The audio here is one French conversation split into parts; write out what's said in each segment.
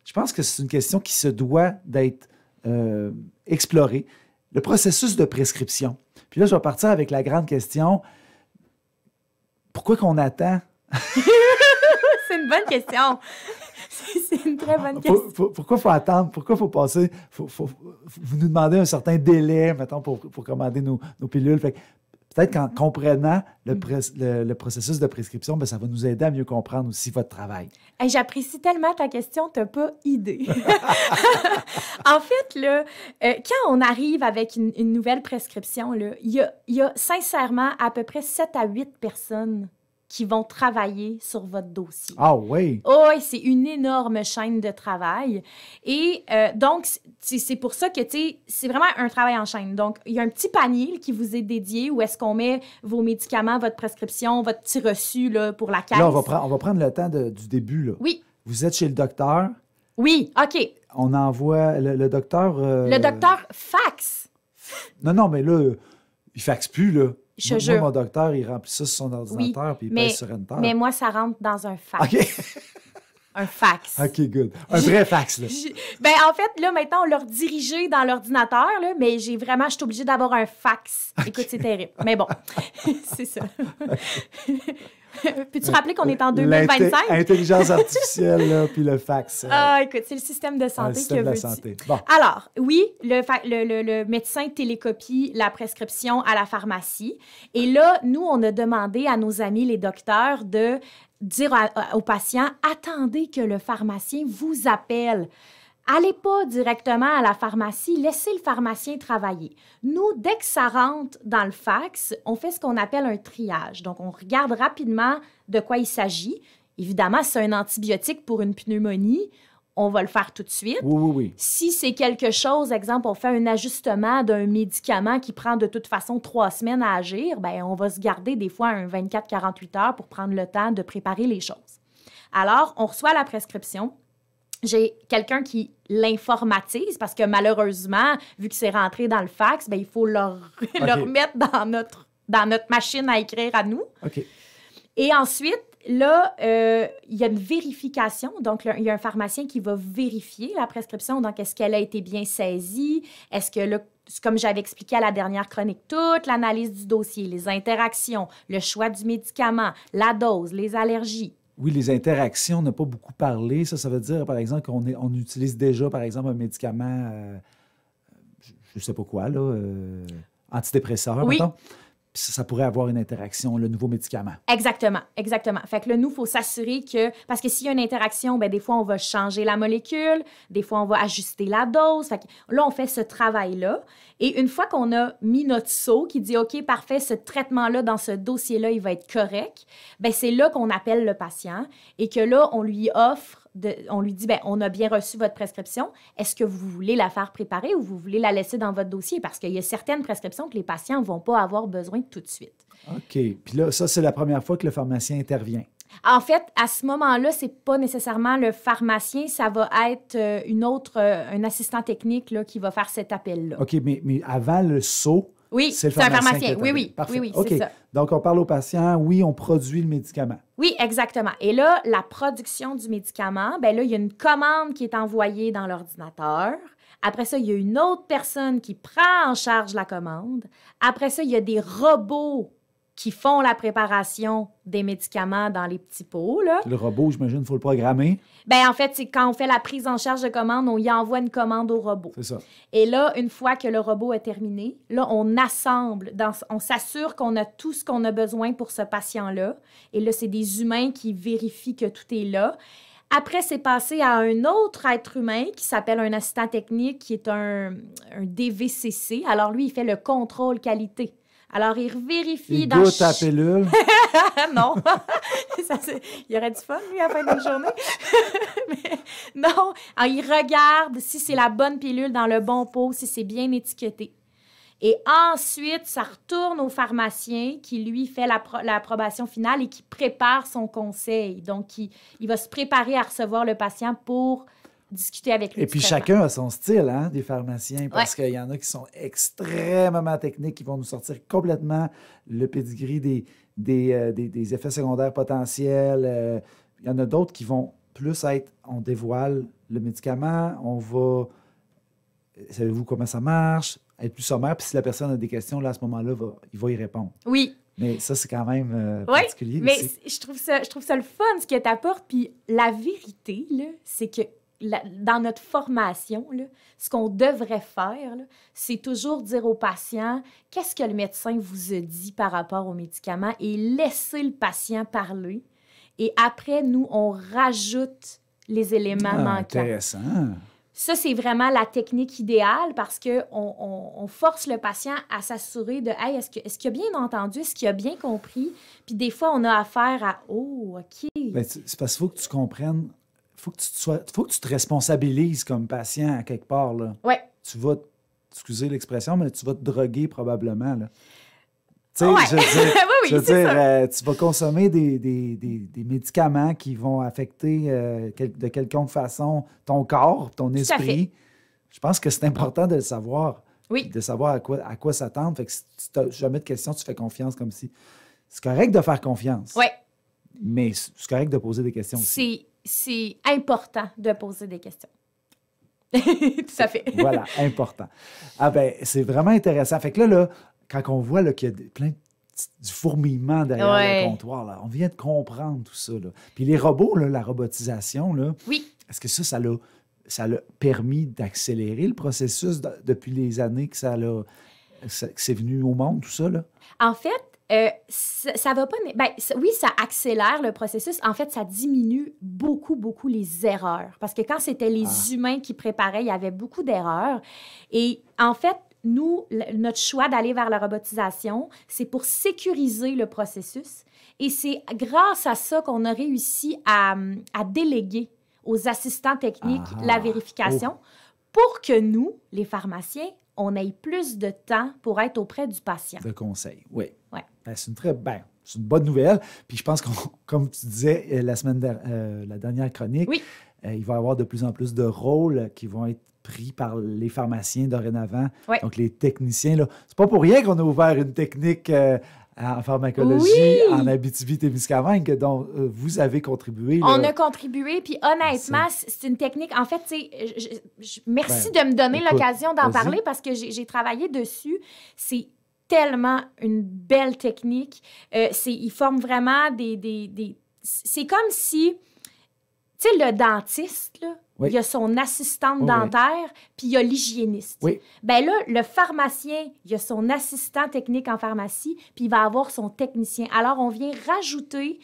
je pense que c'est une question qui se doit d'être explorée. Le processus de prescription. Puis là, je vais partir avec la grande question. Pourquoi qu'on attend? C'est une bonne question. C'est une très bonne question. Pourquoi il faut attendre? Pourquoi il faut passer? Vous nous demandez un certain délai, mettons, pour commander nos pilules. Fait que peut-être qu'en comprenant le processus de prescription, bien, ça va nous aider à mieux comprendre aussi votre travail. Hey, j'apprécie tellement ta question, tu n'as pas idée. En fait, là, quand on arrive avec une nouvelle prescription, il y a sincèrement à peu près 7 à 8 personnes qui vont travailler sur votre dossier. Ah oui? Oh, c'est une énorme chaîne de travail. Et donc, c'est pour ça que, tu sais, c'est vraiment un travail en chaîne. Donc, il y a un petit panier qui vous est dédié où est-ce qu'on met vos médicaments, votre prescription, votre petit reçu là, pour la caisse. Là, on va prendre le temps du début. Là. Oui. Vous êtes chez le docteur. Oui, OK. On envoie le docteur... Le docteur fax. Non, mais là, il faxe plus, là. Je moi, jure. mon docteur, il remplit ça sur son ordinateur puis il pèse sur Enter. Mais moi, ça rentre dans un fax. OK. Un fax. OK, good. Un vrai fax, là. Ben, en fait, là, maintenant, on l'a redirigé dans l'ordinateur, là, mais je suis obligée d'avoir un fax. Okay. Écoute, c'est terrible. Mais bon, c'est ça. Peux-tu rappeler qu'on est en 2025? L'intelligence artificielle, là, puis le fax. Ah, écoute, c'est le système de santé que veut-tu. santé. Bon. Alors, oui, le médecin télécopie la prescription à la pharmacie. Et là, nous, on a demandé à nos amis, les docteurs, de dire aux patients, attendez que le pharmacien vous appelle. Allez pas directement à la pharmacie, laissez le pharmacien travailler. Nous, dès que ça rentre dans le fax, on fait ce qu'on appelle un triage. Donc, on regarde rapidement de quoi il s'agit. Évidemment, si c'est un antibiotique pour une pneumonie, on va le faire tout de suite. Oui. Si c'est quelque chose, exemple, on fait un ajustement d'un médicament qui prend de toute façon 3 semaines à agir, bien, on va se garder des fois un 24-48 heures pour prendre le temps de préparer les choses. Alors, on reçoit la prescription. J'ai quelqu'un qui l'informatise parce que malheureusement, vu que c'est rentré dans le fax, bien, il faut le remettre dans notre machine à écrire à nous. OK. Et ensuite, là, il y a une vérification. Donc, il y a un pharmacien qui va vérifier la prescription. Donc, est-ce qu'elle a été bien saisie? Est-ce que, là, comme j'avais expliqué à la dernière chronique, toute l'analyse du dossier, les interactions, le choix du médicament, la dose, les allergies. Oui, les interactions, on n'a pas beaucoup parlé. Ça veut dire, par exemple, qu'on utilise déjà, par exemple, un médicament, je ne sais pas quoi, là, antidépresseur, oui. mettons. Ça pourrait avoir une interaction, le nouveau médicament. Exactement. Fait que là, nous, il faut s'assurer que... Parce que s'il y a une interaction, bien, des fois, on va changer la molécule, des fois, on va ajuster la dose. Fait que là, on fait ce travail-là. Et une fois qu'on a mis notre sceau qui dit, OK, parfait, ce traitement-là, dans ce dossier-là, il va être correct, bien, c'est là qu'on appelle le patient et que là, on lui offre on lui dit, bien, on a bien reçu votre prescription. Est-ce que vous voulez la faire préparer ou vous voulez la laisser dans votre dossier? Parce qu'il y a certaines prescriptions que les patients ne vont pas avoir besoin tout de suite. OK. Puis là, ça, c'est la première fois que le pharmacien intervient. En fait, à ce moment-là, ce n'est pas nécessairement le pharmacien, ça va être un assistant technique là, qui va faire cet appel-là. OK, mais avant le saut, oui, c'est le pharmacien. Oui, OK. C'est ça. Donc, on parle au patient, oui, on produit le médicament. Oui, exactement. Et là, la production du médicament, bien là, il y a une commande qui est envoyée dans l'ordinateur. Après ça, il y a une autre personne qui prend en charge la commande. Après ça, il y a des robots qui font la préparation des médicaments dans les petits pots. Là. Le robot, j'imagine, il faut le programmer. Bien, en fait, c'est quand on fait la prise en charge de commande, on y envoie une commande au robot. C'est ça. Et là, une fois que le robot est terminé, là, on assemble, on s'assure qu'on a tout ce qu'on a besoin pour ce patient-là. Et là, c'est des humains qui vérifient que tout est là. Après, c'est passé à un autre être humain qui s'appelle un assistant technique, qui est un DVCC. Alors, lui, il fait le contrôle qualité. Alors, il vérifie il goûte à la pilule. Non. Il y aurait du fun, lui, à la fin de la journée. Mais non. Alors, il regarde si c'est la bonne pilule dans le bon pot, si c'est bien étiqueté. Et ensuite, ça retourne au pharmacien qui, lui, fait l'approbation finale et qui prépare son conseil. Donc, il va se préparer à recevoir le patient pour discuter avec lui. Et puis, chacun a son style, hein, des pharmaciens, parce qu'il y en a qui sont extrêmement techniques, qui vont nous sortir complètement le pedigree des effets secondaires potentiels. Il y en a d'autres qui vont plus être, on dévoile le médicament, on va, savez-vous comment ça marche, être plus sommaire, puis si la personne a des questions, là, à ce moment-là, il va y répondre. Oui. Mais ça, c'est quand même Oui, particulier. mais je trouve ça le fun, ce que tu apportes. Puis la vérité, là, c'est que dans notre formation, là, ce qu'on devrait faire, là, c'est toujours dire aux patients qu'est-ce que le médecin vous a dit par rapport aux médicaments et laisser le patient parler. Et après, nous, on rajoute les éléments manquants. Intéressant. Ça, c'est vraiment la technique idéale parce qu'on force le patient à s'assurer de hey, est-ce qu'il a bien entendu, est-ce qu'il a bien compris? Puis des fois, on a affaire à oh, OK. Bien, c'est parce qu'il faut que tu comprennes, faut que tu te responsabilises comme patient à quelque part. Là. Ouais. Tu vas, excusez l'expression, mais tu vas te droguer probablement. Là. Tu sais, Ouais. je veux dire, Oui, je veux c'est dire ça. tu vas consommer des médicaments qui vont affecter de quelconque façon ton corps, ton à esprit. Je pense que c'est important de le savoir. Oui. De savoir à quoi s'attendre. Fait que si tu n'as jamais de questions, tu fais confiance comme si... C'est correct de faire confiance. Oui. Mais c'est correct de poser des questions aussi. C'est important de poser des questions. Tout à fait. Voilà, important. Ah ben, c'est vraiment intéressant. Fait que là quand on voit là, qu'il y a plein du fourmillement derrière le comptoir, là, on vient de comprendre tout ça. Là. Puis les robots, là, la robotisation, là, Oui. est-ce que ça l'a permis d'accélérer le processus depuis les années que que c'est venu au monde, tout ça? Là? En fait, ça va pas... Ben, oui, ça accélère le processus. En fait, ça diminue beaucoup, beaucoup les erreurs. Parce que quand c'était les humains qui préparaient, il y avait beaucoup d'erreurs. Et en fait, nous, notre choix d'aller vers la robotisation, c'est pour sécuriser le processus. Et c'est grâce à ça qu'on a réussi à déléguer aux assistants techniques la vérification pour que nous, les pharmaciens, on ait plus de temps pour être auprès du patient. De conseils, oui. Ouais. Ben, c'est une bonne nouvelle. Puis je pense comme tu disais la dernière chronique, oui. Il va y avoir de plus en plus de rôles qui vont être pris par les pharmaciens dorénavant. Ouais. Donc, les techniciens, là. C'est pas pour rien qu'on a ouvert une technique en pharmacologie en Abitibi-Témiscamingue dont vous avez contribué. Là. On a contribué, puis honnêtement, c'est une technique... En fait, merci de me donner l'occasion d'en parler parce que j'ai travaillé dessus. C'est tellement une belle technique. Ils forment vraiment des... C'est comme si... Tu sais, le dentiste, là, il y a son assistante dentaire, puis il y a l'hygiéniste. Oui. Bien là, le pharmacien, il y a son assistant technique en pharmacie, puis il va avoir son technicien. Alors, on vient rajouter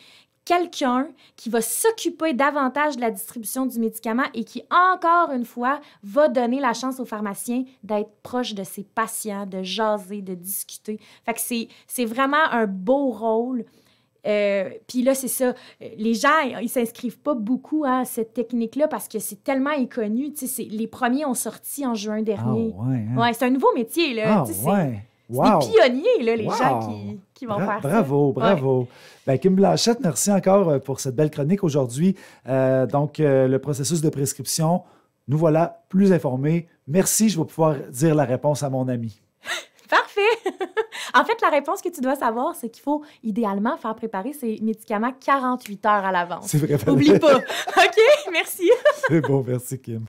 quelqu'un qui va s'occuper davantage de la distribution du médicament et qui, encore une fois, va donner la chance au pharmacien d'être proche de ses patients, de jaser, de discuter. Fait que c'est vraiment un beau rôle. Puis là, c'est ça. Les gens, ils s'inscrivent pas beaucoup à cette technique-là parce que c'est tellement inconnu. Les premiers ont sorti en juin dernier. Ah, ouais, hein? Ouais, c'est un nouveau métier. Là. Ah, ouais. Wow. C'est des pionniers, là, les gens qui vont faire bravo, ça. Bravo. Ouais. Ben, Kim Blanchette, merci encore pour cette belle chronique aujourd'hui. Donc, le processus de prescription, nous voilà plus informés. Merci, je vais pouvoir dire la réponse à mon ami. Parfait! En fait, la réponse que tu dois savoir, c'est qu'il faut idéalement faire préparer ces médicaments 48 heures à l'avance. C'est vrai. Oublie pas. OK, merci. C'est bon, merci Kim.